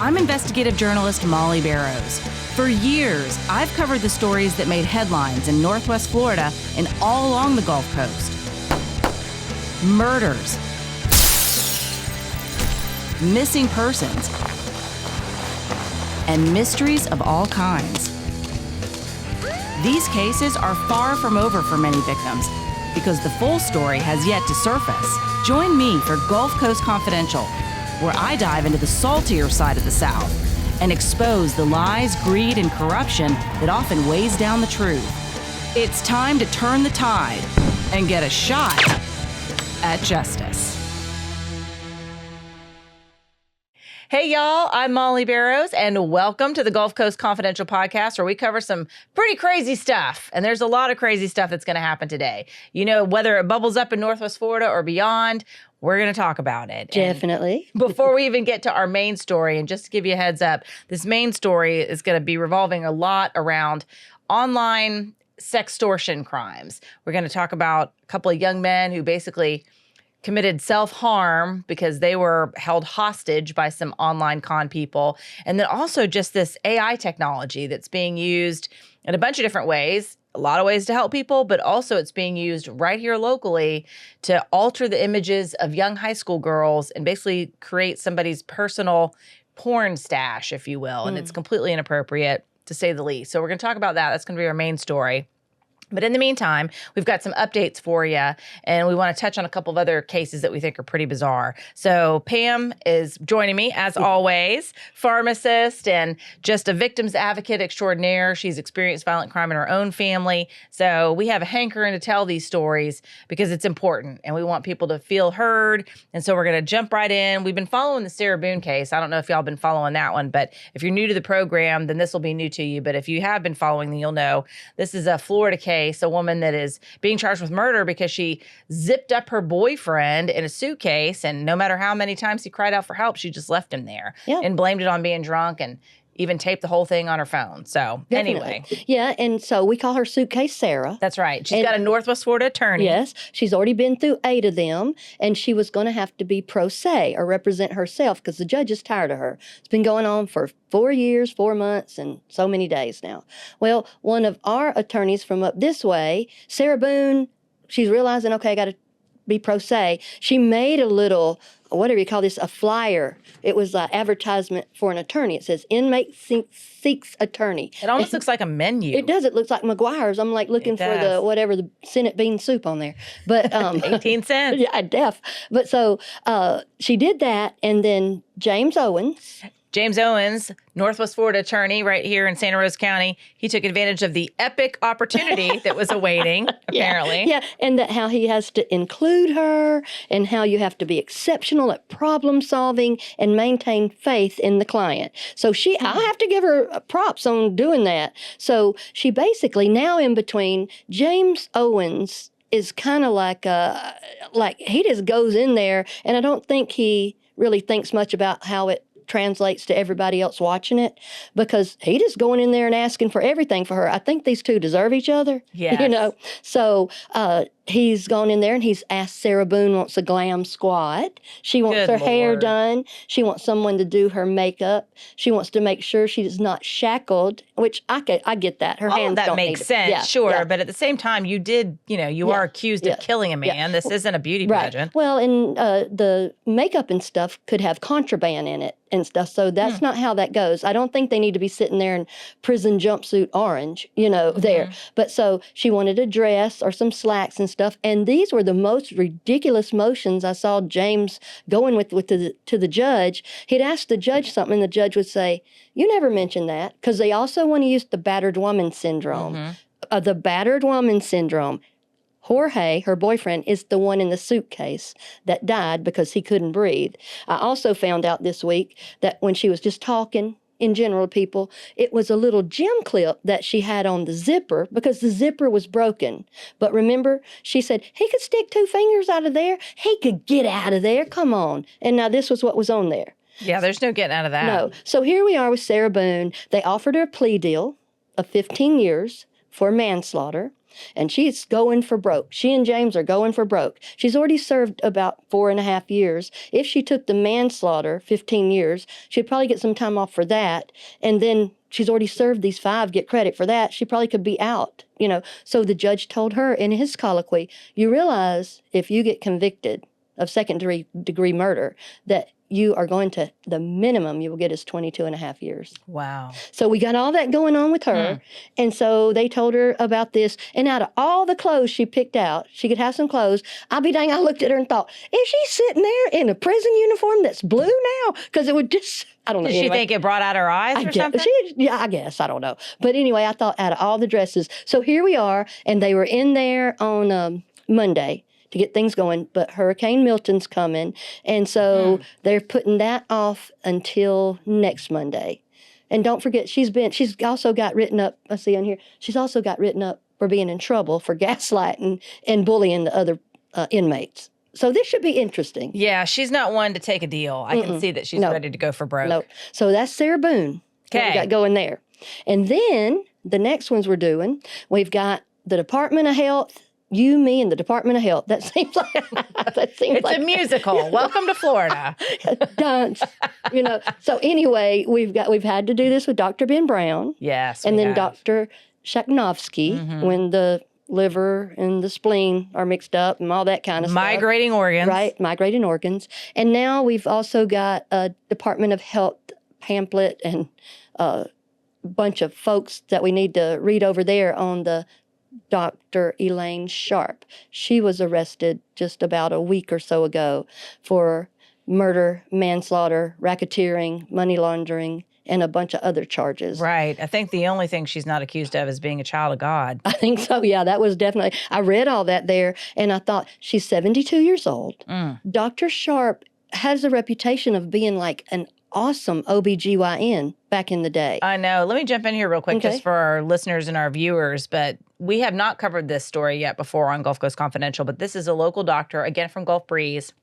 I'm investigative journalist Molly Barrows. For years, I've covered the stories that made headlines in Northwest Florida and all along the Gulf Coast. Murders, missing persons, and mysteries of all kinds. These cases are far from over for many victims because the full story has yet to surface. Join me for Gulf Coast Confidential, where I dive into the saltier side of the South and expose the lies, greed, and corruption that often weighs down the truth. It's time to turn the tide and get a shot at justice. Hey, y'all, I'm Molly Barrows, and welcome to the Gulf Coast Confidential podcast, where we cover some pretty crazy stuff. And there's a lot of crazy stuff that's going to happen today. You know, whether it bubbles up in Northwest Florida or beyond, we're going to talk about it. Definitely. And before we even get to our main story, and just to give you a heads up, this main story is going to be revolving a lot around online sextortion crimes. We're going to talk about a couple of young men who basically committed self-harm because they were held hostage by some online con people. And then also just this AI technology that's being used in a bunch of different ways, a lot of ways to help people, but also it's being used right here locally to alter the images of young high school girls and basically create somebody's personal porn stash, if you will. And it's completely inappropriate, to say the least. So we're going to talk about that. That's going to be our main story. But in the meantime, we've got some updates for you, and we want to touch on a couple of other cases that we think are pretty bizarre. So Pam is joining me, as always, pharmacist and just a victim's advocate extraordinaire. She's experienced violent crime in her own family. So we have a hankering to tell these stories because it's important, and we want people to feel heard. And so we're going to jump right in. We've been following the Sarah Boone case. I don't know if y'all been following that one, but if you're new to the program, then this will be new to you. But if you have been following, then you'll know this is a Florida case. A woman that is being charged with murder because she zipped up her boyfriend in a suitcase, and no matter how many times he cried out for help, she just left him there and blamed it on being drunk and even taped the whole thing on her phone. So anyway. Yeah, and so we call her Suitcase Sarah. That's right. She's got a Northwest Florida attorney. Yes, she's already been through 8 of them, and she was going to have to be pro se or represent herself because the judge is tired of her. It's been going on for 4 years, 4 months, and so many days now. Well, one of our attorneys from up this way, Sarah Boone, she's realizing, okay, I got to be pro se. She made a little, whatever you call this, a flyer. It was an advertisement for an attorney. It says, inmate seeks attorney. It almost looks like a menu. It does. It looks like McGuire's. I'm like looking for the Senate bean soup on there. But 18 cents. Yeah, def. But so she did that, and then James Owens, Northwest Florida attorney right here in Santa Rosa County, he took advantage of the epic opportunity that was awaiting, apparently. Yeah, and that how he has to include her and how you have to be exceptional at problem solving and maintain faith in the client. So I have to give her props on doing that. So she basically now in between, James Owens is kind of like he just goes in there, and I don't think he really thinks much about how it translates to everybody else watching it, because he just going in there and asking for everything for her. I think these two deserve each other. Yes. You know, so he's gone in there and he's asked Sarah Boone wants a glam squad. She wants her hair done. She wants someone to do her makeup. She wants to make sure she's not shackled, which I get that. Her hands that don't makes need sense, yeah, sure. yeah. But at the same time, you are accused of killing a man. Yeah. This isn't a beauty Right. pageant. Well, and the makeup and stuff could have contraband in it and stuff. So that's not how that goes. I don't think they need to be sitting there in prison jumpsuit orange, there. But so she wanted a dress or some slacks and stuff. And these were the most ridiculous motions I saw James going with to the judge. He'd ask the judge something, and the judge would say, "You never mentioned that," because they also want to use the battered woman syndrome. The battered woman syndrome. Jorge, her boyfriend, is the one in the suitcase that died because he couldn't breathe. I also found out this week that when she was just talking in general to people, it was a little gem clip that she had on the zipper because the zipper was broken. But remember, she said, he could stick 2 fingers out of there. He could get out of there. Come on. And now this was what was on there. Yeah, there's no getting out of that. No. So here we are with Sarah Boone. They offered her a plea deal of 15 years for manslaughter. And she's going for broke. She and James are going for broke. She's already served about 4.5 years. If she took the manslaughter, 15 years, she'd probably get some time off for that. And then she's already served these 5, get credit for that. She probably could be out, So the judge told her in his colloquy, you realize if you get convicted of second-degree murder that you are going to, the minimum you will get is 22.5 years. Wow. So we got all that going on with her. And so they told her about this. And out of all the clothes she picked out, she could have some clothes. I'll be dang, I looked at her and thought, is she sitting there in a prison uniform that's blue now? Because it would just, I don't know. Did she think it brought out her eyes or something? I guess. I don't know. But anyway, I thought out of all the dresses. So here we are. And they were in there on Monday to get things going, but Hurricane Milton's coming, and so they're putting that off until next Monday. And don't forget, she's also got written up, I see on here, she's also got written up for being in trouble for gaslighting and bullying the other inmates. So this should be interesting. Yeah, she's not one to take a deal. I can see that she's ready to go for broke. No. So that's Sarah Boone. Okay. We got going there. And then the next ones we're doing, we've got the Department of Health, you, me, and the Department of Health. That seems like it's a musical. Welcome to Florida. Dance. So anyway, we've had to do this with Dr. Ben Brown. Yes. And then Dr. Shaknovsky when the liver and the spleen are mixed up and all that kind of migrating stuff. Organs. Right, migrating organs. And now we've also got a Department of Health pamphlet and a bunch of folks that we need to read over there on the Dr. Elaine Sharp. She was arrested just about a week or so ago for murder, manslaughter, racketeering, money laundering, and a bunch of other charges. Right. I think the only thing she's not accused of is being a child of God. I think so. Yeah, that was definitely, I read all that there, and I thought, she's 72 years old. Dr. Sharp has a reputation of being like an awesome OBGYN back in the day. I know. Let me jump in here real quick just for our listeners and our viewers, but we have not covered this story yet before on Gulf Coast Confidential, but this is a local doctor, again from Gulf Breeze.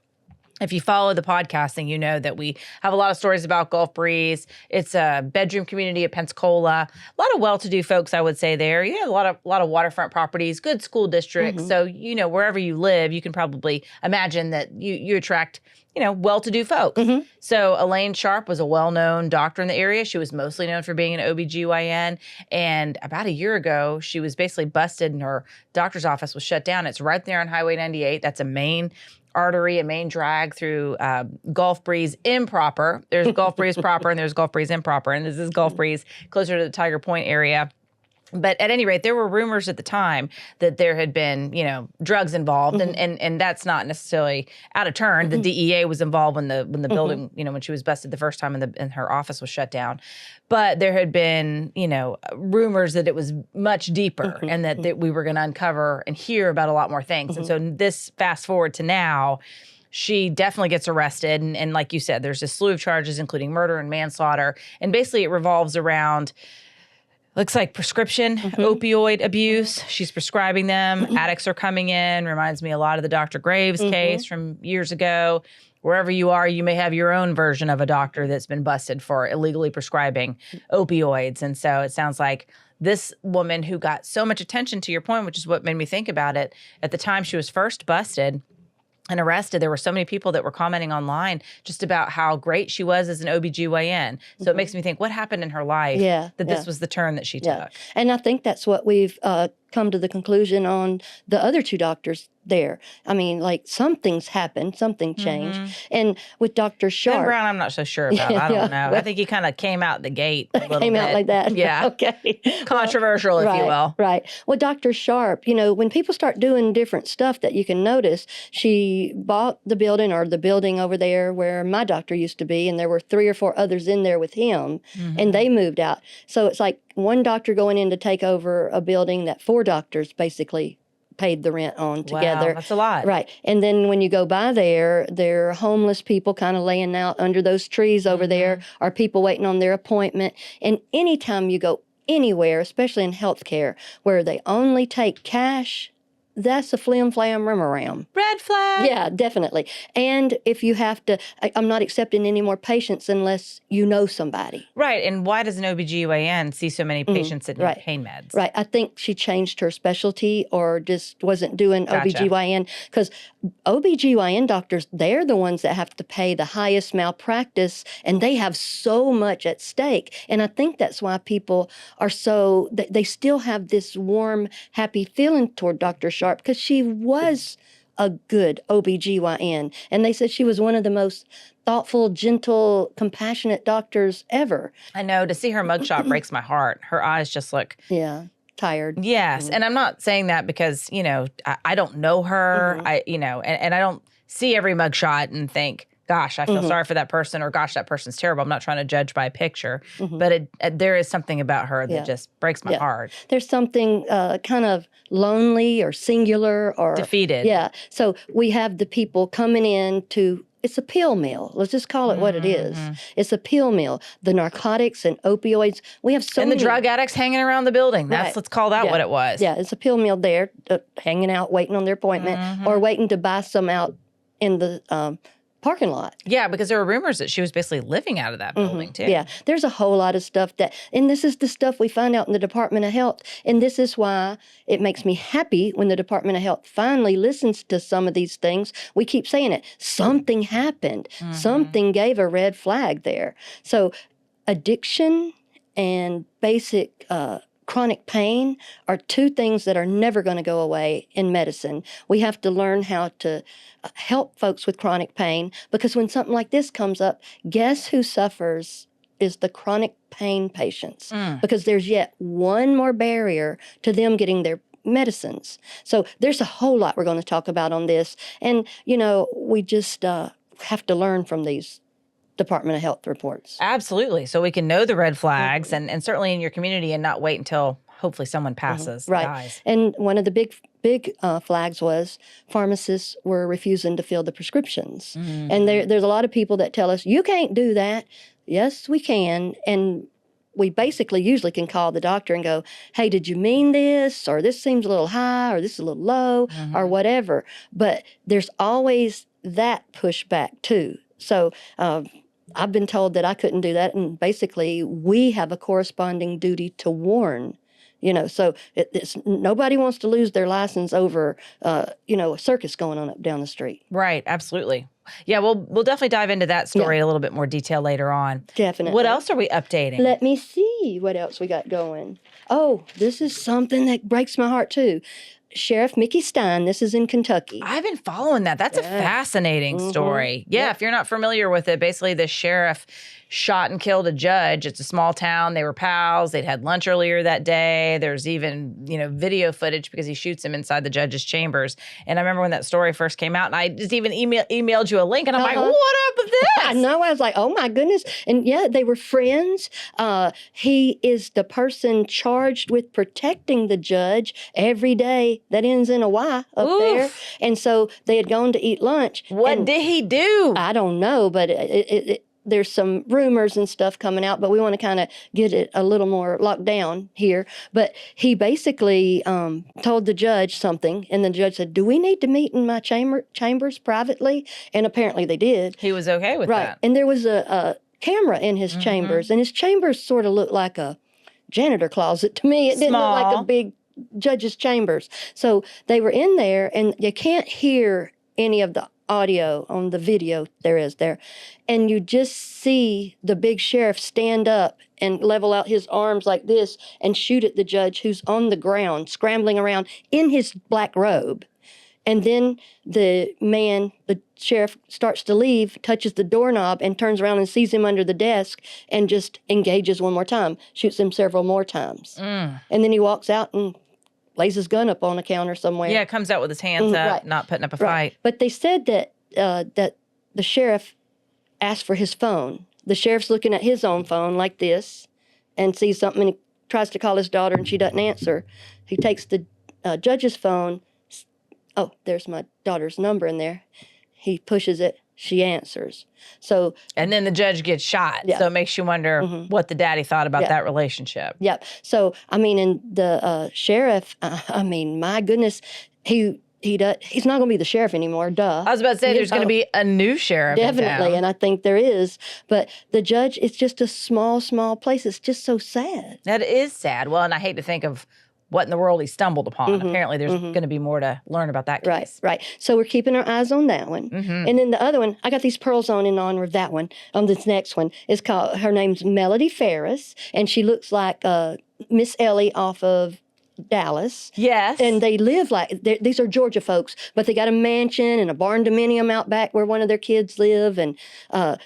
If you follow the podcasting, you know that we have a lot of stories about Gulf Breeze. It's a bedroom community at Pensacola. A lot of well-to-do folks, I would say there. You have a lot of waterfront properties, good school districts. So, wherever you live, you can probably imagine that you attract, well-to-do folks. So Elaine Sharp was a well-known doctor in the area. She was mostly known for being an OBGYN. And about a year ago, she was basically busted and her doctor's office was shut down. It's right there on Highway 98. That's a main artery, a main drag through Gulf Breeze improper. There's Gulf Breeze proper and there's Gulf Breeze improper. And this is Gulf Breeze closer to the Tiger Point area. But at any rate, there were rumors at the time that there had been, drugs involved, and that's not necessarily out of turn. The DEA was involved when the building, when she was busted the first time and her office was shut down. But there had been, rumors that it was much deeper and that we were going to uncover and hear about a lot more things. And so this fast forward to now, she definitely gets arrested. And like you said, there's a slew of charges, including murder and manslaughter. And basically it revolves around, looks like prescription opioid abuse. She's prescribing them. Addicts are coming in. Reminds me a lot of the Dr. Graves case from years ago. Wherever you are, you may have your own version of a doctor that's been busted for illegally prescribing opioids. And so it sounds like this woman who got so much attention, to your point, which is what made me think about it, at the time she was first busted and arrested, there were so many people that were commenting online just about how great she was as an OBGYN. So it makes me think, what happened in her life that this was the turn that she took? And I think that's what we've come to the conclusion on the other two doctors there. I mean, like something's happened, something changed. And with Dr. Sharp. Ben Brown, I'm not so sure about. I don't know. I think he kind of came out the gate a little came bit. out like that. Yeah. Okay. Controversial, if you will. Right. Well, Dr. Sharp, when people start doing different stuff that you can notice, she bought the building over there where my doctor used to be, and there were 3 or 4 others in there with him, and they moved out. So it's like one doctor going in to take over a building that 4 doctors basically paid the rent on together. Wow, that's a lot. Right. And then when you go by there are homeless people kind of laying out under those trees over there, or people waiting on their appointment. And anytime you go anywhere, especially in healthcare, where they only take cash, that's a flim flam rim. Red flag. Yeah, definitely. And if you have to, I'm not accepting any more patients unless you know somebody. Right. And why does an OBGYN see so many patients that need pain meds? Right. I think she changed her specialty or just wasn't doing OBGYN, because OBGYN doctors, they're the ones that have to pay the highest malpractice, and they have so much at stake. And I think that's why people are so, they still have this warm, happy feeling toward Dr. Sharp, because she was a good OBGYN. And they said she was one of the most thoughtful, gentle, compassionate doctors ever. I know. To see her mugshot breaks my heart. Her eyes just look... Yeah. Tired. Yes. And I'm not saying that because, I don't know her. And I don't see every mugshot and think, gosh, I feel sorry for that person, or gosh, that person's terrible. I'm not trying to judge by a picture, but there is something about her that just breaks my heart. There's something kind of lonely or singular or defeated. Yeah. So we have the people coming in to, it's a pill mill. Let's just call it what it is. It's a pill mill. The narcotics and opioids. We have so many. And the drug addicts hanging around the building. Let's call that what it was. Yeah, it's a pill mill there, hanging out, waiting on their appointment, or waiting to buy some out in the parking lot. Yeah, because there were rumors that she was basically living out of that building, too. Yeah, there's a whole lot of stuff and this is the stuff we find out in the Department of Health. And this is why it makes me happy when the Department of Health finally listens to some of these things. We keep saying it. Something happened. Something gave a red flag there. So addiction and basic chronic pain are two things that are never going to go away in medicine. We have to learn how to help folks with chronic pain, because when something like this comes up, guess who suffers is the chronic pain patients, because there's yet one more barrier to them getting their medicines. So there's a whole lot we're going to talk about on this. And, we just have to learn from these Department of Health reports. Absolutely. So we can know the red flags and certainly in your community, and not wait until hopefully someone passes, dies. And one of the big flags was pharmacists were refusing to fill the prescriptions. And there's a lot of people that tell us, you can't do that. Yes, we can. And we basically usually can call the doctor and go, hey, did you mean this? Or this seems a little high, or this is a little low, or whatever. But there's always that pushback too. So I've been told that I couldn't do that, and basically we have a corresponding duty to warn. So it's nobody wants to lose their license over, a circus going on up down the street. Right, absolutely. Yeah, we'll definitely dive into that story in a little bit more detail later on. Definitely. What else are we updating? Let me see what else we got going. Oh, this is something that breaks my heart too. Sheriff Mickey Stein, this is in Kentucky. I've been following that. That's a fascinating story. Yeah, if you're not familiar with it, basically the sheriff shot and killed a judge. It's a small town. They were pals. They'd had lunch earlier that day. There's even, video footage because he shoots him inside the judge's chambers. And I remember when that story first came out, and I just even emailed you a link, and I'm like, what up with this? I know. I was like, oh my goodness. And yeah, they were friends. He is the person charged with protecting the judge every day. That ends in a Y up there. And so they had gone to eat lunch. What did he do? I don't know, but there's some rumors and stuff coming out, but we want to kind of get it a little more locked down here. But he basically told the judge something, and the judge said, do we need to meet in my chambers privately? And apparently they did. He was okay with that. And there was a camera in his chambers, and his chambers sort of looked like a janitor closet to me. It didn't look like a big judge's chambers. So they were in there, and you can't hear any of the audio on the video there. And you just see the big sheriff stand up and level out his arms like this and shoot at the judge, who's on the ground, scrambling around in his black robe. And then the sheriff starts to leave, touches the doorknob, and turns around and sees him under the desk and just engages one more time, shoots him several more times. And then he walks out and lays his gun up on a counter somewhere. Yeah, comes out with his hands up, not putting up a fight. But they said that that the sheriff asked for his phone. The sheriff's looking at his own phone like this and sees something, and he tries to call his daughter, and she doesn't answer. He takes the judge's phone. Oh, there's my daughter's number in there. He pushes it. She answers. And then the judge gets shot. So it makes you wonder what the daddy thought about that relationship. Yep. So, and the sheriff, my goodness, He's not going to be the sheriff anymore, duh. I was about to say there's going to be a new sheriff. Definitely, and I think there is. But the judge, it's just a small place. It's just so sad. That is sad. Well, and I hate to think of what in the world he stumbled upon. Apparently, there's going to be more to learn about that case. Right. So we're keeping our eyes on that one. And then the other one, I got these pearls on in honor of that one. This next one is her name's Melody Ferris, and she looks like Miss Ellie off of Dallas. Yes. And they live these are Georgia folks, but they got a mansion and a barn dominium out back where one of their kids live. And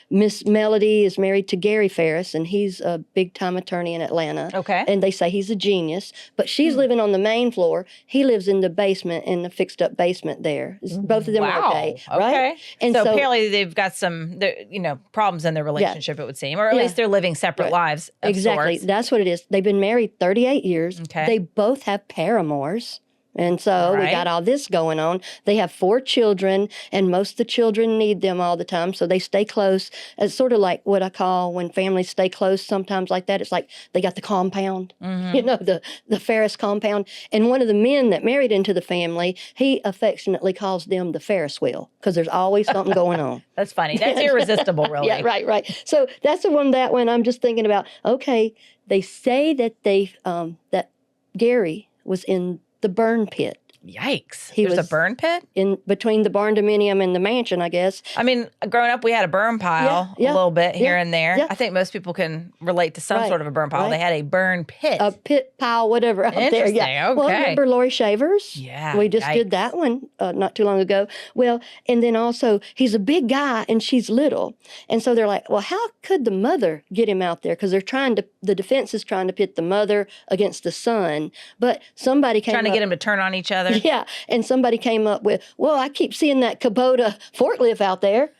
Miss Melody is married to Gary Ferris, and he's a big-time attorney in Atlanta. Okay. And they say he's a genius, but she's living on the main floor. He lives in the basement, in the fixed-up basement there. Both of them are okay, right? Okay. And so apparently they've got some, problems in their relationship, it would seem, or at least they're living separate lives of exactly. sorts. That's what it is. They've been married 38 years. Okay. They both have paramours. And so we got all this going on. They have 4 children, and most of the children need them all the time, so they stay close. It's sort of like what I call when families stay close sometimes like that. It's like they got the compound, the Ferris compound. And one of the men that married into the family, he affectionately calls them the Ferris wheel because there's always something going on. That's funny. That's irresistible, really. Yeah, right. So that's that one I'm just thinking about. Okay, they say that that Gary was in the burn pit. Yikes. He There's was a burn pit? in between the barn dominium and the mansion, I guess. I mean, growing up, we had a burn pile a little bit here and there. Yeah. I think most people can relate to some sort of a burn pile. They had a burn pit. A pit pile, whatever, out there. Interesting. Yeah. Okay. Well, remember Lori Shavers? Yeah. We just did that one not too long ago. Well, and then also, he's a big guy and she's little. And so they're like, well, how could the mother get him out there? Because the defense is trying to pit the mother against the son. But somebody came Trying to get him to turn on each other. Yeah, and somebody came up with, well, I keep seeing that Kubota forklift out there.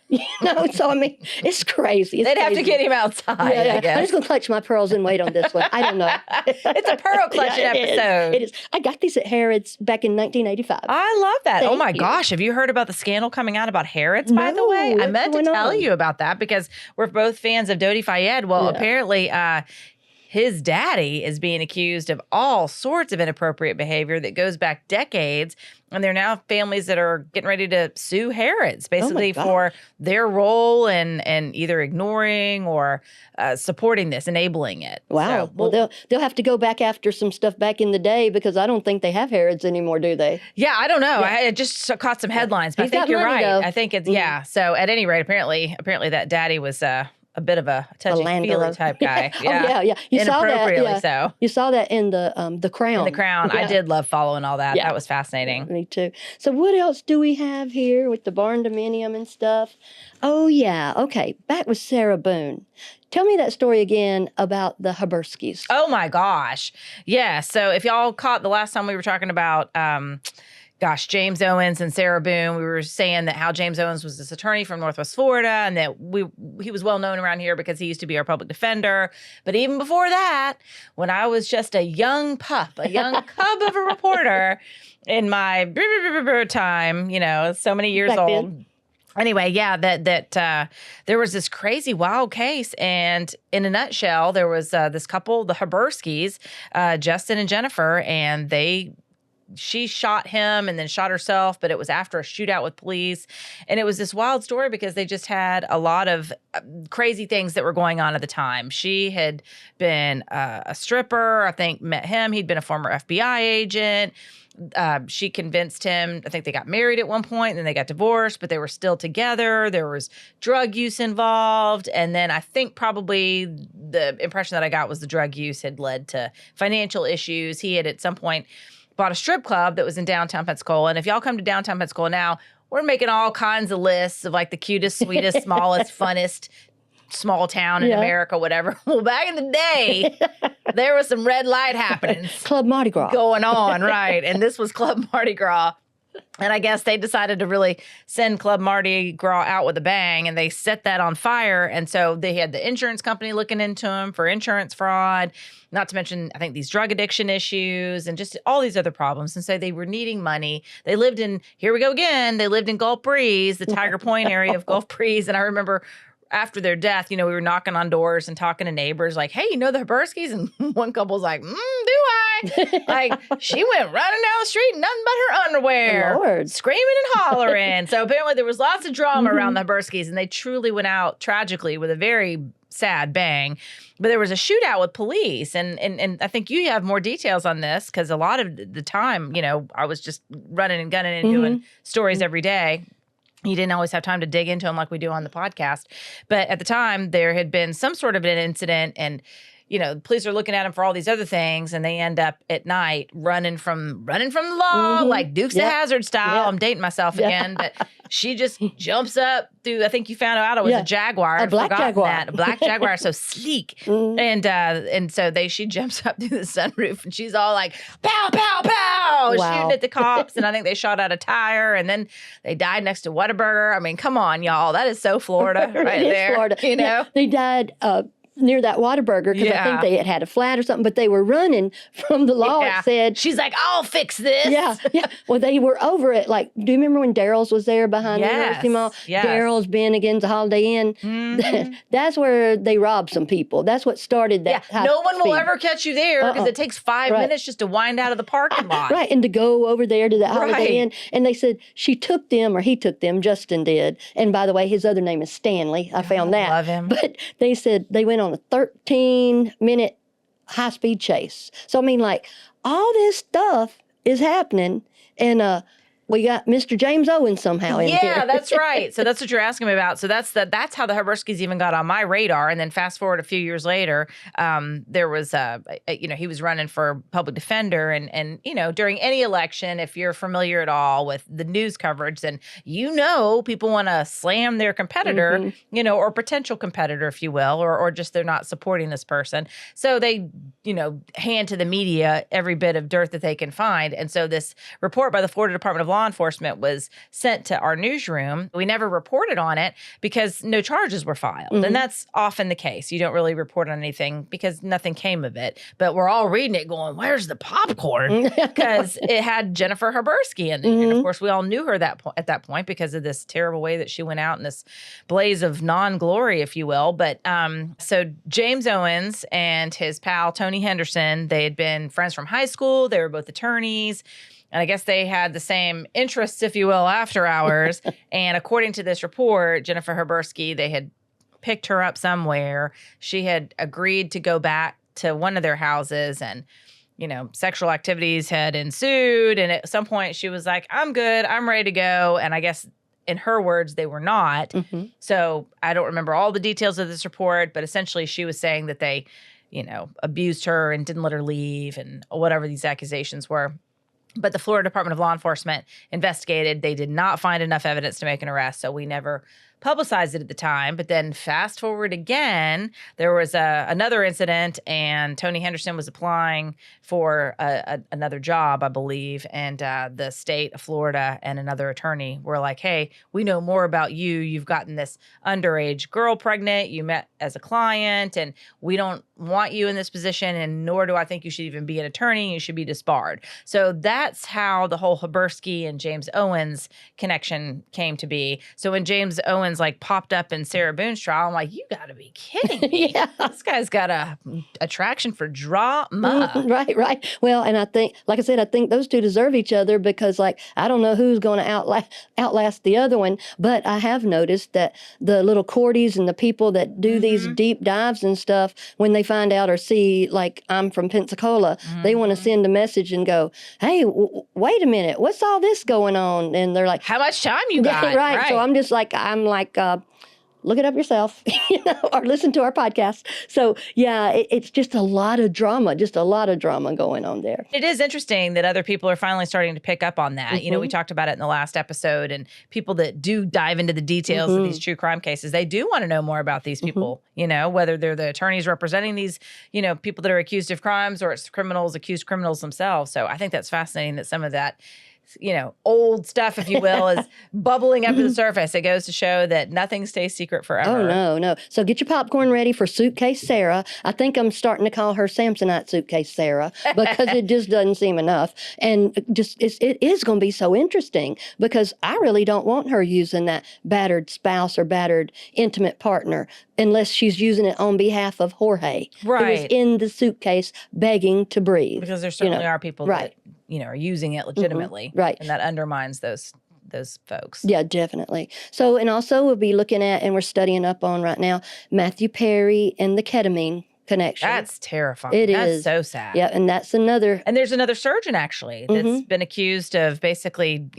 So I mean, it's crazy. They'd have to get him outside, I guess. I'm just going to clutch my pearls and wait on this one. I don't know. It's a pearl clutching episode. It is. I got these at Harrods back in 1985. I love that. Thank oh, my you. gosh. Have you heard about the scandal coming out about Harrods, by the No, way? I what's meant to going tell on? you about that because we're both fans of Dodi Fayed. Well, apparently his daddy is being accused of all sorts of inappropriate behavior that goes back decades. And there are now families that are getting ready to sue Harrods, basically for their role in either ignoring or supporting this, enabling it. Wow. So, well, they'll have to go back after some stuff back in the day because I don't think they have Harrods anymore, do they? Yeah, I don't know. I just caught some headlines, but He's I think got you're money, right. though. I think it's, So at any rate, apparently that daddy was a bit of a touchy-feely type guy. Yeah. You saw that. Inappropriately so. You saw that in the Crown. In The Crown. I did love following all that. Yeah. That was fascinating. Me too. So what else do we have here with the barn dominium and stuff? Oh, yeah. Okay. Back with Sarah Boone. Tell me that story again about the Haberskys. Oh, my gosh. Yeah. So if y'all caught the last time we were talking about James Owens and Sarah Boone, we were saying that how James Owens was this attorney from Northwest Florida and that he was well known around here because he used to be our public defender. But even before that, when I was just a young pup, a young cub of a reporter in my time, so many years Back old. then. Anyway, that there was this crazy wild case, and in a nutshell, there was this couple, the Haberskys, Justin and Jennifer, and she shot him and then shot herself, but it was after a shootout with police. And it was this wild story because they just had a lot of crazy things that were going on at the time. She had been a stripper, I think, met him. He'd been a former FBI agent. She convinced him, I think they got married at one point, and then they got divorced, but they were still together. There was drug use involved. And then I think probably the impression that I got was the drug use had led to financial issues. He had at some point bought a strip club that was in downtown Pensacola. And if y'all come to downtown Pensacola now, we're making all kinds of lists of like the cutest, sweetest, smallest, funnest small town in America, whatever. Well, back in the day, there was some red light happenings. Club Mardi Gras. Going on, right. And this was Club Mardi Gras. And I guess they decided to really send Club Mardi Gras out with a bang, and they set that on fire. And so they had the insurance company looking into them for insurance fraud, not to mention, I think, these drug addiction issues and just all these other problems. And so they were needing money. They lived in, here we go again, they lived in Gulf Breeze, the Tiger Point area of Gulf Breeze. And I remember after their death, we were knocking on doors and talking to neighbors like, hey, you know the Haberskys? And one couple's like, do I? Like, she went running down the street in nothing but her underwear, Lord. screaming and hollering. So apparently there was lots of drama around the Haberskys, and they truly went out tragically with a very sad bang. But there was a shootout with police, and I think you have more details on this, because a lot of the time, I was just running and gunning and doing stories every day. You didn't always have time to dig into them like we do on the podcast. But at the time, there had been some sort of an incident, and the police are looking at him for all these other things, and they end up at night running from the law, like Dukes of Hazzard style. Yep. I'm dating myself again, but she just jumps up through. I think you found out it was a Jaguar, a black Jaguar, a black Jaguar, so sleek, and so she jumps up through the sunroof, and she's all like, "Pow, pow, pow!" shooting at the cops, and I think they shot out a tire, and then they died next to Whataburger. I mean, come on, y'all, that is so Florida, right there. Florida. They died near that Whataburger, because I think they had a flat or something, but they were running from the law. It said, she's like, "I'll fix this." Yeah. Well, they were over it. Like, do you remember when Daryl's was there behind the University Mall? Yes. Daryl's, Bennigan's, Holiday Inn. That's where they robbed some people. That's what started that. No one will ever catch you there, because it takes 5 minutes just to wind out of the parking lot. Right, and to go over there to that Holiday Inn. And they said she took them, or he took them, Justin did. And by the way, his other name is Stanley. I found that. Love him. But they said they went on a 13-minute high-speed chase. So, I mean, like, all this stuff is happening, and we got Mr. James Owens somehow in here. Yeah, that's right. So that's what you're asking me about. So that's how the Haberskys even got on my radar. And then fast forward a few years later, there was he was running for public defender, and during any election, if you're familiar at all with the news coverage, then people want to slam their competitor, or potential competitor, if you will, or just they're not supporting this person. So they hand to the media every bit of dirt that they can find. And so this report by the Florida Department of Law Enforcement was sent to our newsroom. We never reported on it because no charges were filed. And that's often the case. You don't really report on anything because nothing came of it. But we're all reading it going, "Where's the popcorn?" Because it had Jennifer Habersky in there. And of course, we all knew her at that point because of this terrible way that she went out in this blaze of non-glory, if you will. But so James Owens and his pal, Tony Henderson, they had been friends from high school. They were both attorneys. And I guess they had the same interests, if you will, after hours. And according to this report, Jennifer Habersky, they had picked her up somewhere. She had agreed to go back to one of their houses, and, sexual activities had ensued. And at some point she was like, "I'm good. I'm ready to go." And I guess in her words, they were not. So I don't remember all the details of this report, but essentially she was saying that they, abused her and didn't let her leave and whatever these accusations were. But the Florida Department of Law Enforcement investigated. They did not find enough evidence to make an arrest, so we never publicized it at the time. But then fast forward again, there was another incident, and Tony Henderson was applying for another job, I believe, and the state of Florida and another attorney were like, "Hey, we know more about you. You've gotten this underage girl pregnant. You met as a client, and we don't want you in this position, and nor do I think you should even be an attorney. You should be disbarred." So that's how the whole Habersky and James Owens connection came to be. So when James Owens popped up in Sarah Boone's trial, I'm like, "You got to be kidding me." This guy's got a attraction for drama. Right. Well, and I think, like I said, I think those two deserve each other, because I don't know who's going to outlast the other one, but I have noticed that the little courties and the people that do these deep dives and stuff, when they find out or see, like, I'm from Pensacola, they want to send a message and go, "Hey, wait a minute, what's all this going on?" And they're like, "How much time you got?" Right. So I'm like, look it up yourself, or listen to our podcast. So yeah, it's just a lot of drama going on there. It is interesting that other people are finally starting to pick up on that. We talked about it in the last episode, and people that do dive into the details of these true crime cases, they do want to know more about these people, whether they're the attorneys representing these, people that are accused of crimes, or it's accused criminals themselves. So I think that's fascinating that some of that old stuff, if you will, is bubbling up to the surface. It goes to show that nothing stays secret forever. Oh, no, no. So get your popcorn ready for Suitcase Sarah. I think I'm starting to call her Samsonite Suitcase Sarah because it just doesn't seem enough. And it is going to be so interesting because I really don't want her using that battered spouse or battered intimate partner unless she's using it on behalf of Jorge, who is in the suitcase begging to breathe. Because there certainly are people that are using it legitimately, right? And that undermines those folks. Yeah, definitely. So, and also we'll be looking at, and we're studying up on right now, Matthew Perry and the ketamine connection. That's terrifying. That's so sad. Yeah, and that's another. And there's another surgeon actually that's been accused of basically,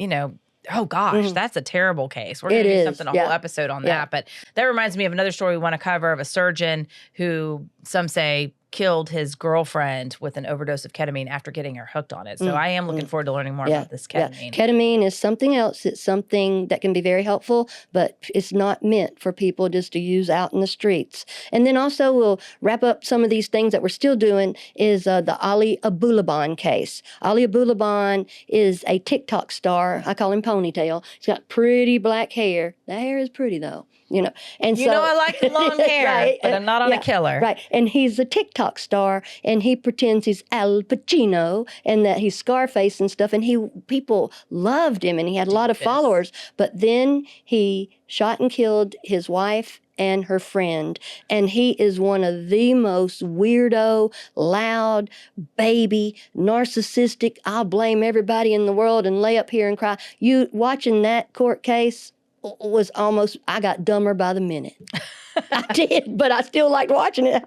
oh gosh, that's a terrible case. We're going to do something, a whole episode on that. But that reminds me of another story we want to cover of a surgeon who some say killed his girlfriend with an overdose of ketamine after getting her hooked on it. So I am looking forward to learning more about this ketamine. Ketamine is something else. It's something that can be very helpful, but it's not meant for people just to use out in the streets. And then also we'll wrap up some of these things that we're still doing is the Ali Abulaban case. Ali Abulaban is a TikTok star. I call him Ponytail. He's got pretty black hair. The hair is pretty though. And so I like the long hair, but I'm not on a killer. Right. And he's a TikTok star, and he pretends he's Al Pacino and that he's Scarface and stuff. And people loved him, and he had a lot of followers. But then he shot and killed his wife and her friend. And he is one of the most weirdo, loud, baby, narcissistic, I'll blame everybody in the world and lay up here and cry. You watching that court case was almost, I got dumber by the minute. I did, but I still liked watching it.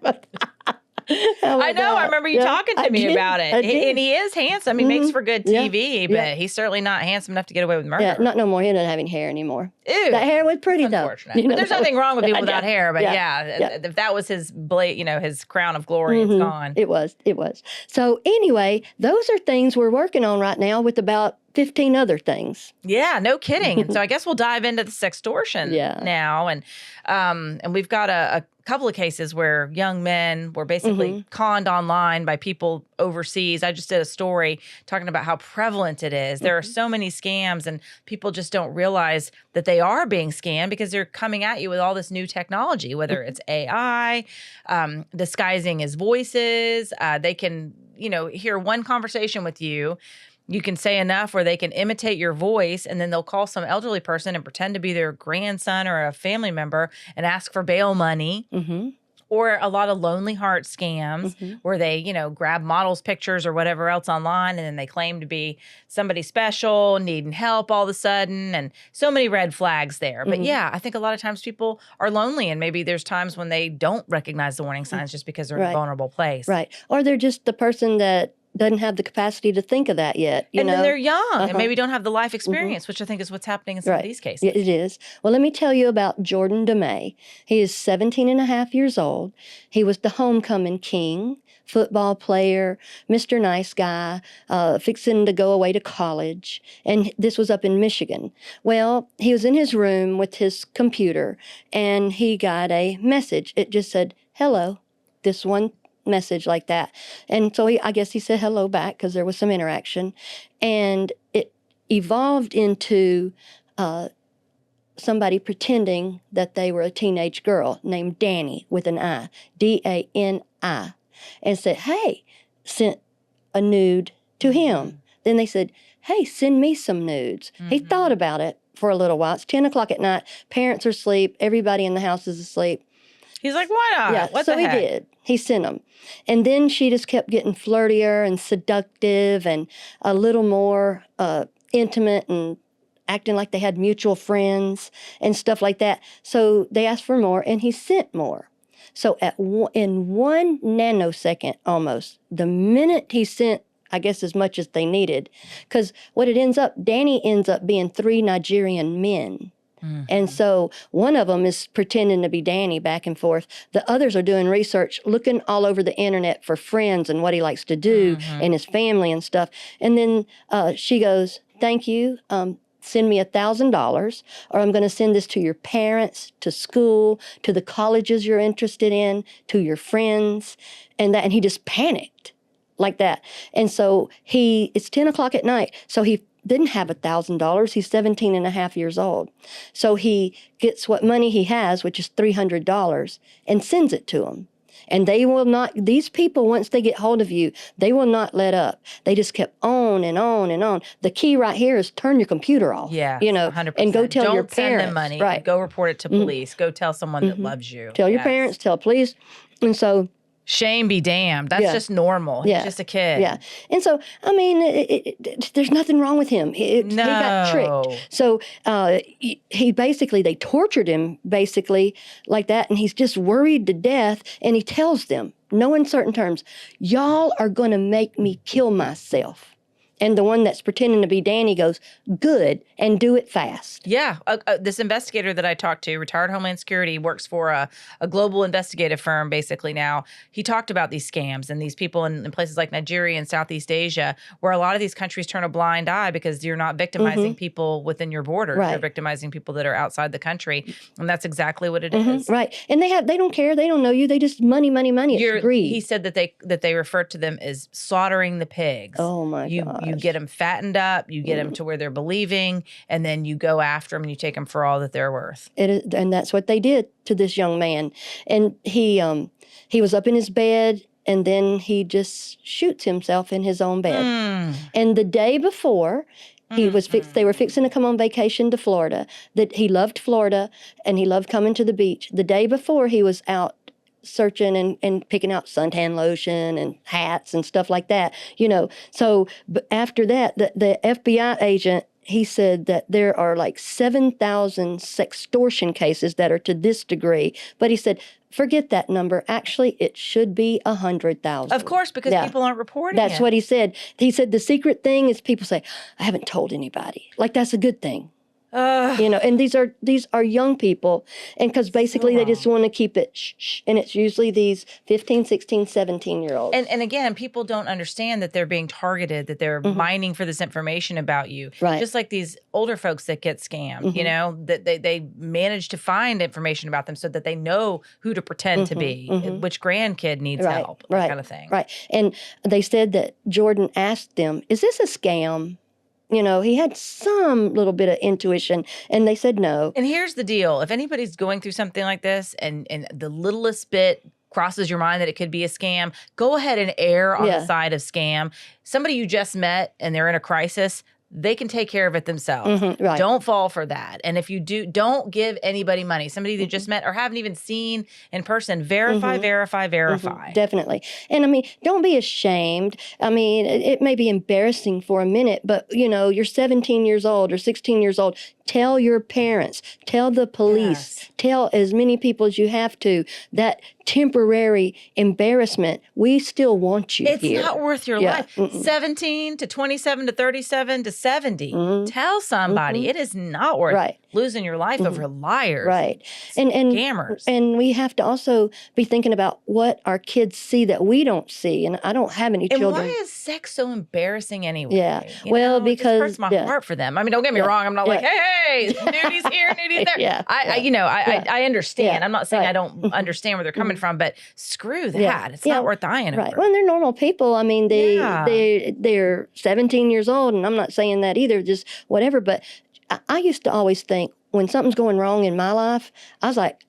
I know. I remember you talking to me about it. And he is handsome. He makes for good TV, but he's certainly not handsome enough to get away with murder. Yeah, not no more. He doesn't have any hair anymore. Ew. That hair was pretty, though. But there's nothing wrong with people without hair. But if that was his blade, his crown of glory, it's gone. It was. So anyway, those are things we're working on right now with about 15 other things. Yeah, no kidding. And so I guess we'll dive into the sextortion now. And we've got a couple of cases where young men were basically conned online by people overseas. I just did a story talking about how prevalent it is. There are so many scams, and people just don't realize that they are being scammed because they're coming at you with all this new technology, whether it's AI, disguising as voices. They can, hear one conversation with you. You can say enough where they can imitate your voice, and then they'll call some elderly person and pretend to be their grandson or a family member and ask for bail money. Or a lot of Lonely Heart scams where they, grab models' pictures or whatever else online, and then they claim to be somebody special, needing help all of a sudden, and so many red flags there. But I think a lot of times people are lonely, and maybe there's times when they don't recognize the warning signs just because they're in a vulnerable place. Right. Or they're just the person that doesn't have the capacity to think of that yet. And then they're young and maybe don't have the life experience, which I think is what's happening in some of these cases. Yeah, it is. Well, let me tell you about Jordan DeMay. He is 17 and a half years old. He was the homecoming king, football player, Mr. Nice Guy, fixing to go away to college. And this was up in Michigan. Well, he was in his room with his computer, and he got a message. It just said, hello, this one message like that. And so I guess he said hello back because there was some interaction. And it evolved into somebody pretending that they were a teenage girl named Danny with an I, D-A-N-I, and said, hey, sent a nude to him. Then they said, hey, send me some nudes. He thought about it for a little while. It's 10 o'clock at night. Parents are asleep. Everybody in the house is asleep. He's like, why not? Yeah, what so the heck? He did. He sent them. And then she just kept getting flirtier and seductive and a little more intimate and acting like they had mutual friends and stuff like that. So they asked for more, and he sent more. So in 1 nanosecond almost, the minute he sent, I guess, as much as they needed, because what it ends up, Danny ends up being 3 Nigerian men. And so one of them is pretending to be Danny back and forth. The others are doing research, looking all over the internet for friends and what he likes to do and his family and stuff. And then she goes, thank you. Send me $1,000, or I'm going to send this to your parents, to school, to the colleges you're interested in, to your friends, and he just panicked like that. And so it's 10 o'clock at night. So he didn't have $1,000. He's 17 and a half years old. So he gets what money he has, which is $300, and sends it to him. And they will not, these people, once they get hold of you, they will not let up. They just kept on and on and on. The key right here is turn your computer off. Yeah, you know, 100%. and go tell your Don't send parents. them money. Right. Go report it to police. Go tell someone that loves you. Tell your parents, tell police. And so, shame be damned. That's just normal. He's just a kid. Yeah. And so, I mean, there's nothing wrong with him. He got tricked. So he basically, they tortured him basically like that. And he's just worried to death. And he tells them, no uncertain terms, y'all are going to make me kill myself. And the one that's pretending to be Danny goes, good, and do it fast. Yeah. This investigator that I talked to, retired Homeland Security, works for a global investigative firm basically now. He talked about these scams and these people in places like Nigeria and Southeast Asia, where a lot of these countries turn a blind eye because you're not victimizing people within your borders. Right. You're victimizing people that are outside the country. And that's exactly what it is. Right. And they don't care. They don't know you. They just money. It's greed. He said that they refer to them as slaughtering the pigs. Oh, my God. You get them fattened up, you get them to where they're believing, and then you go after them and you take them for all that they're worth. And that's what they did to this young man. And he was up in his bed, and then he just shoots himself in his own bed. And the day before, they were fixing to come on vacation to Florida. That he loved Florida, and he loved coming to the beach. The day before, he was out searching and picking out suntan lotion and hats and stuff like that, you know. So but after that, the FBI agent, he said that there are like 7,000 sextortion cases that are to this degree. But he said, forget that number. Actually, it should be 100,000. Of course, because people aren't reporting That's what he said. He said the secret thing is people say, I haven't told anybody. Like, that's a good thing. You know, and these are young people, and because basically they just want to keep it shh, and it's usually these 15, 16, 17-year-olds. And again, people don't understand that they're being targeted, that they're mining for this information about you. Right. Just like these older folks that get scammed, you know, that they manage to find information about them so that they know who to pretend to be, which grandkid needs help, that kind of thing. Right. And they said that Jordan asked them, is this a scam? You know, he had some little bit of intuition, and they said no. And here's the deal. If anybody's going through something like this and the littlest bit crosses your mind that it could be a scam, go ahead and err on the side of scam. Somebody you just met and they're in a crisis, they can take care of it themselves. Right. Don't fall for that. And if you do, don't give anybody money. Somebody that you just met or haven't even seen in person, verify. Definitely. And I mean, don't be ashamed. I mean, it may be embarrassing for a minute, but you know, you're 17 years old or 16 years old. Tell your parents, tell the police, tell as many people as you have to. That temporary embarrassment, we still want you here. It's not worth your life. 17 to 27 to 37 to 70. Tell somebody. It is not worth losing your life over liars. Right. And scammers. And we have to also be thinking about what our kids see that we don't see. And I don't have any children. And why is sex so embarrassing anyway? Yeah. You well, know, because it just hurts my heart for them. I mean, don't get me wrong. I'm not like, hey, nudie's here, nudie's there. I understand. I'm not saying I don't understand where they're coming from, but screw that. It's not worth dying over. Right. Well, they're normal people. I mean, they're 17 years old, and I'm not saying that either, just whatever. But I used to always think when something's going wrong in my life, I was like,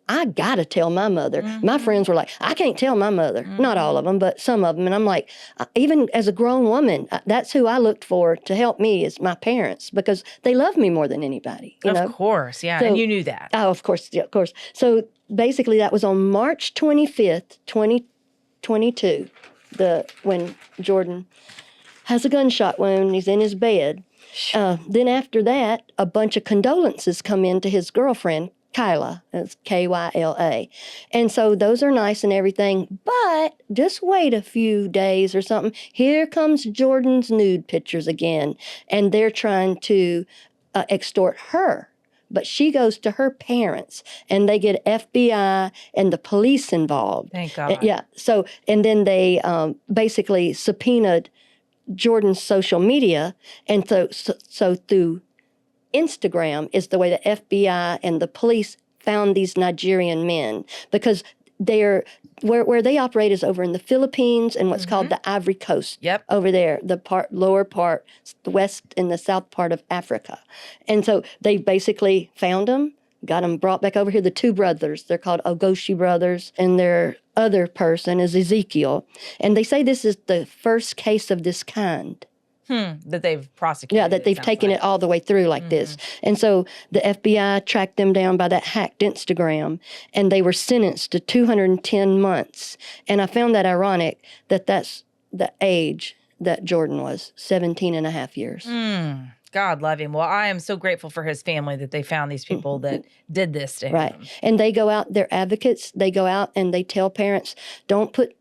I got to tell my mother. My friends were like, I can't tell my mother. Not all of them, but some of them. And I'm like, even as a grown woman, that's who I looked for to help me is my parents, because they love me more than anybody. You know? Of course, yeah. So, and you knew that. Oh, of course, of course. So basically that was on March 25th, 2022, when Jordan has a gunshot wound. He's in his bed. Then after that, a bunch of condolences come in to his girlfriend, Kyla. It's Kyla. And so those are nice and everything, but just wait a few days or something. Here comes Jordan's nude pictures again, and they're trying to extort her. But she goes to her parents, and they get FBI and the police involved. Thank God. Yeah. So, and then they basically subpoenaed Jordan's social media, and so through Instagram is the way the FBI and the police found these Nigerian men, because they're where they operate is over in the Philippines and what's called the Ivory Coast. Yep. Over there, the lower part, the west and the south part of Africa. And so they basically found them, got them brought back over here. The two brothers, they're called Ogoshi brothers, and their other person is Ezekiel. And they say this is the first case of this kind. That they've prosecuted. Yeah, that they've taken it all the way through like this. And so the FBI tracked them down by that hacked Instagram, and they were sentenced to 210 months. And I found that ironic that that's the age that Jordan was, 17 and a half years. God love him. Well, I am so grateful for his family that they found these people that did this to him. Right. And they go out, they're advocates. They go out and they tell parents, don't put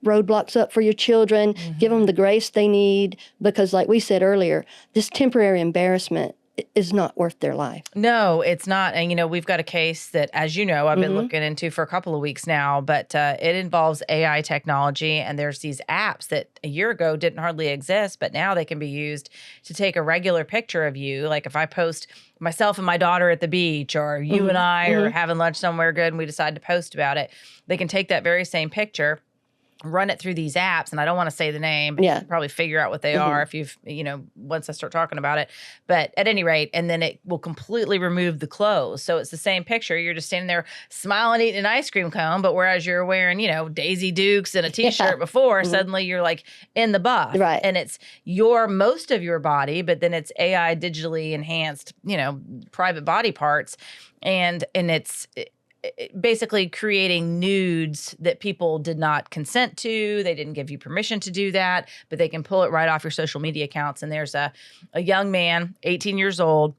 roadblocks up for your children, give them the grace they need, because like we said earlier, this temporary embarrassment is not worth their life. No, it's not. And, you know, we've got a case that, as you know, I've been looking into for a couple of weeks now, but it involves AI technology. And there's these apps that a year ago didn't hardly exist, but now they can be used to take a regular picture of you. Like if I post myself and my daughter at the beach, or you and I are having lunch somewhere good and we decide to post about it, they can take that very same picture, run it through these apps, and I don't want to say the name, but you can probably figure out what they are if you've, you know, once I start talking about it. But at any rate, and then it will completely remove the clothes. So it's the same picture. You're just standing there smiling, eating an ice cream cone, but whereas you're wearing, you know, Daisy Dukes and a t-shirt before, suddenly you're like in the buff. Right. And it's most of your body, but then it's AI digitally enhanced, you know, private body parts. And it's basically creating nudes that people did not consent to. They didn't give you permission to do that, but they can pull it right off your social media accounts. And there's a young man, 18 years old.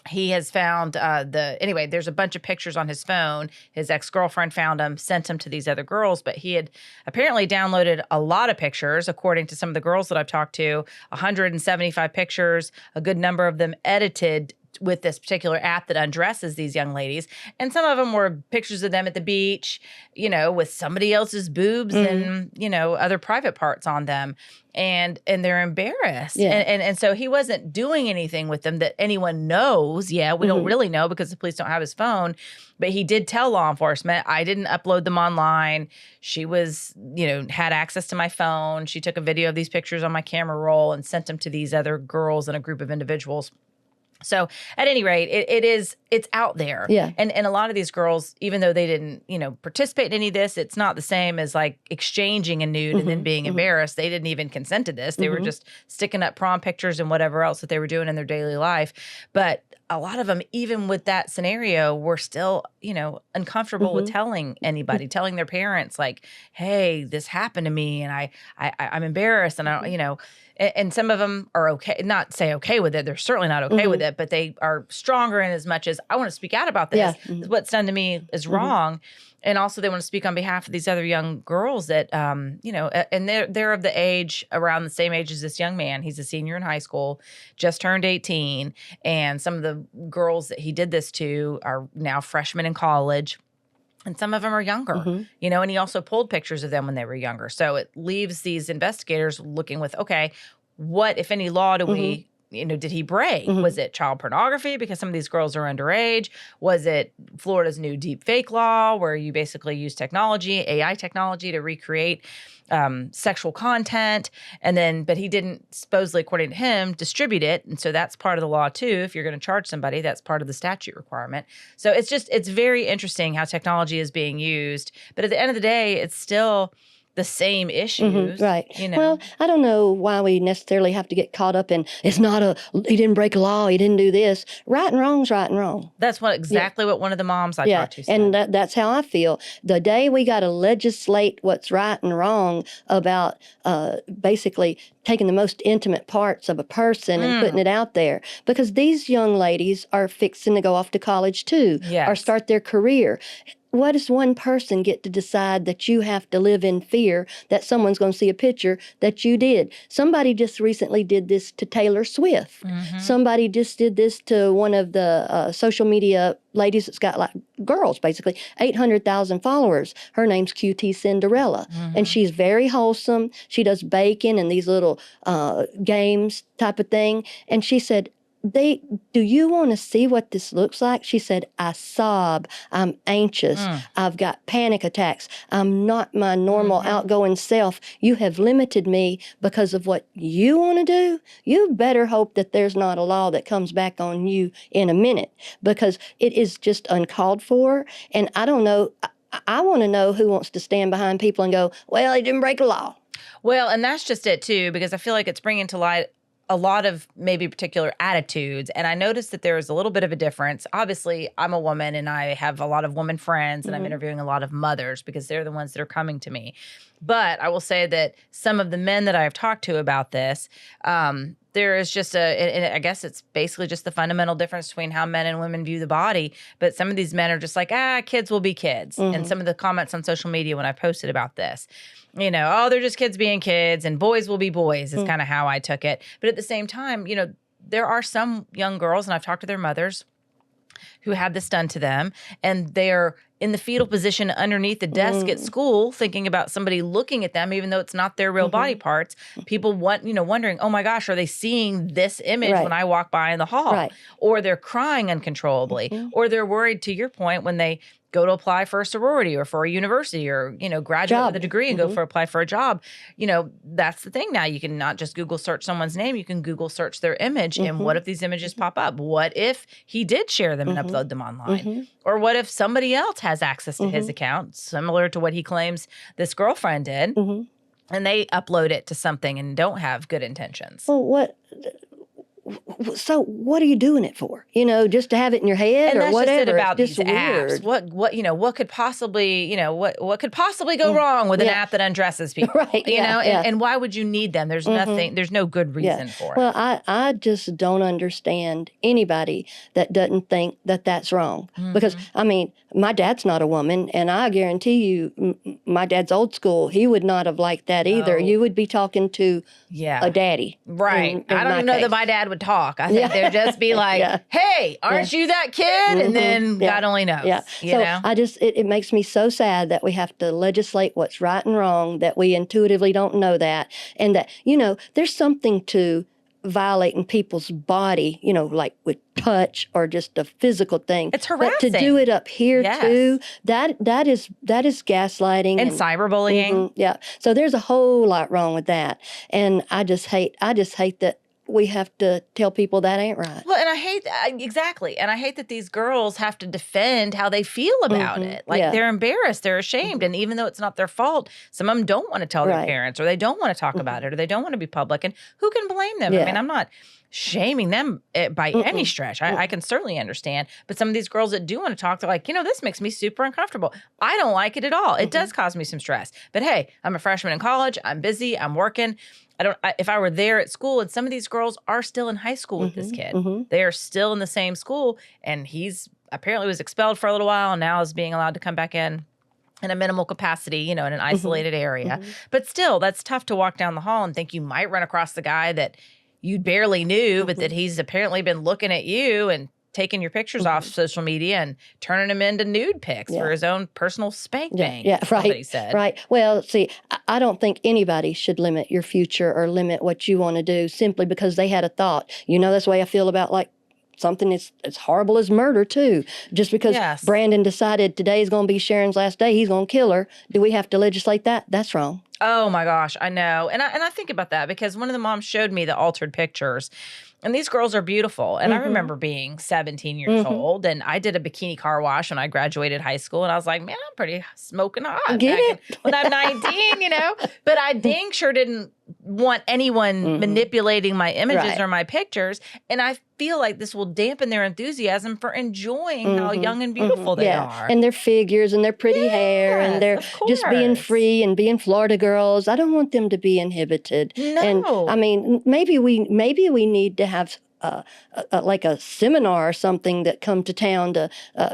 He has found there's a bunch of pictures on his phone. His ex-girlfriend found them, sent them to these other girls, but he had apparently downloaded a lot of pictures, according to some of the girls that I've talked to, 175 pictures, a good number of them edited with this particular app that undresses these young ladies. And some of them were pictures of them at the beach, you know, with somebody else's boobs and, you know, other private parts on them. And they're embarrassed. Yeah. And so he wasn't doing anything with them that anyone knows. Yeah, we don't really know because the police don't have his phone. But he did tell law enforcement, I didn't upload them online. She was, you know, had access to my phone. She took a video of these pictures on my camera roll and sent them to these other girls and a group of individuals. So at any rate, it's out there. Yeah. And a lot of these girls, even though they didn't, you know, participate in any of this, it's not the same as like exchanging a nude and then being embarrassed. They didn't even consent to this. They were just sticking up prom pictures and whatever else that they were doing in their daily life. But a lot of them, even with that scenario, were still, you know, uncomfortable with telling anybody, telling their parents like, hey, this happened to me and I'm embarrassed and I, you know. And some of them are okay, not say okay with it. They're certainly not okay with it, but they are stronger in as much as I want to speak out about this. Yeah. What's done to me is wrong. And also they want to speak on behalf of these other young girls that, you know, and they're of the age, around the same age as this young man. He's a senior in high school, just turned 18. And some of the girls that he did this to are now freshmen in college. And some of them are younger, you know, and he also pulled pictures of them when they were younger. So it leaves these investigators looking with, okay, what, if any, law do we, you know, did he break? Was it child pornography because some of these girls are underage? Was it Florida's new deep fake law where you basically use technology, AI technology to recreate sexual content? And then, but he didn't supposedly, according to him, distribute it. And so that's part of the law too. If you're going to charge somebody, that's part of the statute requirement. So it's very interesting how technology is being used. But at the end of the day, it's still the same issues. Right. You know? Well, I don't know why we necessarily have to get caught up in, he didn't break a law, he didn't do this. Right and wrong's right and wrong. That's exactly what one of the moms I talked to said. And that's how I feel. The day we got to legislate what's right and wrong about basically taking the most intimate parts of a person and putting it out there. Because these young ladies are fixing to go off to college too, or start their career. What does one person get to decide that you have to live in fear that someone's going to see a picture that you did? Somebody just recently did this to Taylor Swift. Somebody just did this to one of the social media ladies that's got, like, girls, basically, 800,000 followers. Her name's QT Cinderella. And she's very wholesome. She does baking and these little games type of thing. And she said, do you want to see what this looks like? She said, I sob. I'm anxious. I've got panic attacks. I'm not my normal outgoing self. You have limited me because of what you want to do. You better hope that there's not a law that comes back on you in a minute, because it is just uncalled for. And I don't know. I want to know who wants to stand behind people and go, well, he didn't break a law. Well, and that's just it, too, because I feel like it's bringing to light a lot of maybe particular attitudes. And I noticed that there is a little bit of a difference. Obviously, I'm a woman and I have a lot of woman friends, and I'm interviewing a lot of mothers because they're the ones that are coming to me. But I will say that some of the men that I've talked to about this, there is just and I guess it's basically just the fundamental difference between how men and women view the body. But some of these men are just like, kids will be kids. And some of the comments on social media when I posted about this, oh, they're just kids being kids and boys will be boys is kind of how I took it. But at the same time, there are some young girls, and I've talked to their mothers, who had this done to them, and they're in the fetal position underneath the desk at school thinking about somebody looking at them, even though it's not their real body parts. People wondering, oh my gosh, are they seeing this image when I walk by in the hall? Right. Or they're crying uncontrollably, or they're worried, to your point, when they go to apply for a sorority or for a university or, graduate with a degree and apply for a job. That's the thing now. You can not just Google search someone's name, you can Google search their image. And what if these images pop up? What if he did share them and upload them online? Or what if somebody else has access to his account, similar to what he claims this girlfriend did, and they upload it to something and don't have good intentions? Well, so what are you doing it for? Just to have it in your head, and or whatever? Just it about it's these apps. What could possibly, what could possibly go wrong with an app that undresses people? Right. And why would you need them? There's nothing. There's no good reason for it. Well, I just don't understand anybody that doesn't think that that's wrong. Because my dad's not a woman, and I guarantee you, my dad's old school. He would not have liked that either. You would be talking to a daddy, right? I don't even know that my dad would talk. I think they'd just be like, "Hey, aren't you that kid?" And then God only knows. Yeah. It makes me so sad that we have to legislate what's right and wrong, that we intuitively don't know that, and that there's something to violating people's body, like with touch or just a physical thing. It's harassing. But to do it up here too, that is gaslighting and cyberbullying. Yeah. So there's a whole lot wrong with that, and I just hate that we have to tell people that ain't right. Well, and I hate exactly, and I hate that these girls have to defend how they feel about it. Like they're embarrassed, they're ashamed, and even though it's not their fault, some of them don't want to tell their parents, or they don't want to talk about it, or they don't want to be public. And who can blame them? I mean, I'm not shaming them by any stretch. I can certainly understand. But some of these girls that do want to talk, they're like, this makes me super uncomfortable. I don't like it at all. It does cause me some stress. But hey, I'm a freshman in college. I'm busy. I'm working. If I were there at school, and some of these girls are still in high school with this kid. They are still in the same school, and he's apparently was expelled for a little while and now is being allowed to come back in a minimal capacity, in an isolated area. But still, that's tough to walk down the hall and think you might run across the guy that you barely knew, but that he's apparently been looking at you and taking your pictures off social media and turning them into nude pics for his own personal spank bank. Yeah, right. He said. Right. Well, see, I don't think anybody should limit your future or limit what you want to do simply because they had a thought. That's the way I feel about something as horrible as murder too. Just because Brandon decided today's going to be Sharon's last day, he's going to kill her. Do we have to legislate that? That's wrong. Oh my gosh, I know. And I think about that because one of the moms showed me the altered pictures. And these girls are beautiful. And I remember being 17 years old, and I did a bikini car wash when I graduated high school. And I was like, man, I'm pretty smoking hot. When I'm 19, But I dang sure didn't want anyone manipulating my images or my pictures. And I feel like this will dampen their enthusiasm for enjoying how young and beautiful they are. And their figures and their pretty hair and their just being free and being Florida girls. I don't want them to be inhibited. No. And maybe we need to have like a seminar or something that come to town to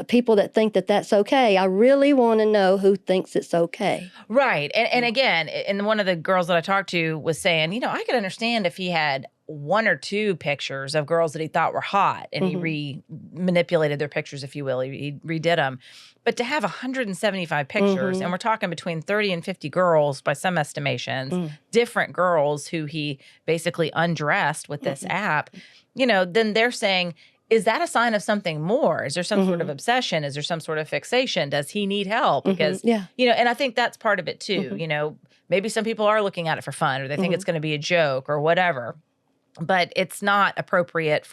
people that think that that's okay. I really want to know who thinks it's okay. Right. And again, and one of the girls that I talked to was saying, I could understand if he had 1 or 2 pictures of girls that he thought were hot, and he manipulated their pictures, if you will. He redid them. But to have 175 pictures, and we're talking between 30 and 50 girls by some estimations, different girls who he basically undressed with this app, you know, then they're saying, is that a sign of something more? Is there some sort of obsession? Is there some sort of fixation? Does he need help? Because, you know, and I think that's part of it too. You know, maybe some people are looking at it for fun, or they think it's going to be a joke or whatever. But it's not appropriate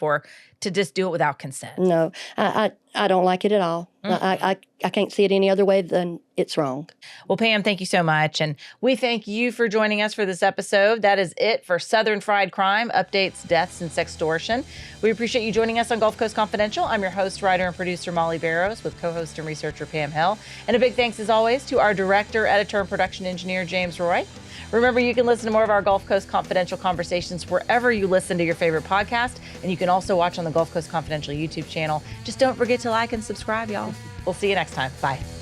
to just do it without consent. No, I don't like it at all. I can't see it any other way than it's wrong. Well, Pam, thank you so much. And we thank you for joining us for this episode. That is it for Southern Fried Crime, Updates, Deaths, and Sextortion. We appreciate you joining us on Gulf Coast Confidential. I'm your host, writer, and producer, Molly Barrows, with co-host and researcher Pam Hill. And a big thanks, as always, to our director, editor, and production engineer, James Roy. Remember, you can listen to more of our Gulf Coast Confidential conversations wherever you listen to your favorite podcast. And you can also watch on the Gulf Coast Confidential YouTube channel. Just don't forget to like and subscribe, y'all. We'll see you next time. Bye.